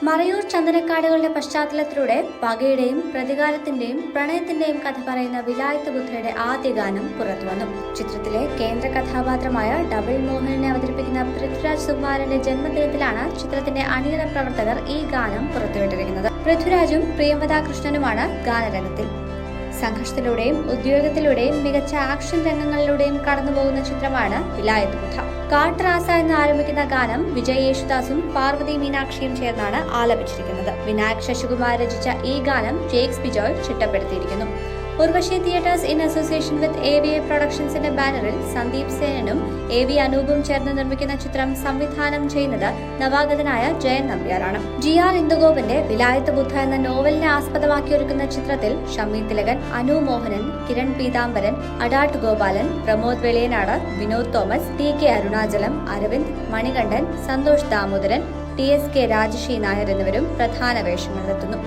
മറയൂർ ചന്ദനക്കാടുകളുടെ പശ്ചാത്തലത്തിലൂടെ പകയുടെയും പ്രതികാരത്തിന്റെയും പ്രണയത്തിന്റെയും കഥ പറയുന്ന വിലായത്ത് ബുദ്ധയുടെ ആദ്യ ഗാനം പുറത്തുവന്നു. ചിത്രത്തിലെ കേന്ദ്ര കഥാപാത്രമായ ഡബിൾ മോഹനെ അവതരിപ്പിക്കുന്ന പൃഥ്വിരാജ് സുകുമാരന്റെ ജന്മദിനത്തിലാണ് ചിത്രത്തിന്റെ അണിയറ പ്രവർത്തകർ ഈ ഗാനം പുറത്തുവിട്ടിരിക്കുന്നത്. പൃഥ്വിരാജും പ്രിയംവദ കൃഷ്ണനുമാണ് ഗാനരംഗത്തിൽ. സംഘർഷത്തിലൂടെയും ഉദ്യോഗത്തിലൂടെയും മികച്ച ആക്ഷൻ രംഗങ്ങളിലൂടെയും കടന്നുപോകുന്ന ചിത്രമാണ് വിലായത്ത് ബുദ്ധ. കാട്രാസ എന്ന് ആരംഭിക്കുന്ന ഗാനം വിജയ് യേശുദാസും പാർവതി മീനാക്ഷിയും ചേർന്നാണ് ആലപിച്ചിരിക്കുന്നത്. വിനായക് ശശികുമാർ രചിച്ച ഈ ഗാനം ജേക്സ് ബിജോയ് ചിട്ടപ്പെടുത്തിയിരിക്കുന്നു. Urvashi theatres in association with AVA പ്രൊഡക്ഷൻസിന്റെ ബാനറിൽ സന്ദീപ് സേനനും AV അനൂപും ചേർന്ന് നിർമ്മിക്കുന്ന ചിത്രം സംവിധാനം ചെയ്യുന്നത് നവാഗതനായ ജയൻ നമ്പ്യാരാണ്. GR ഇന്ദുഗോപിന്റെ വിലായത്ത് ബുദ്ധ എന്ന നോവലിനെ ആസ്പദമാക്കിയൊരുക്കുന്ന ചിത്രത്തിൽ Shammi Thilakan, Anu Mohanan, Kiran Peethambaran, Adatt Gopalan, Pramod Veliyanad, Vinod Thomas, TK Arunachalam, Aravind, Manikandan, Santhosh Damodaran, TSK Rajasree Nair എന്നിവരും പ്രധാന വേഷങ്ങളിലെത്തുന്നു.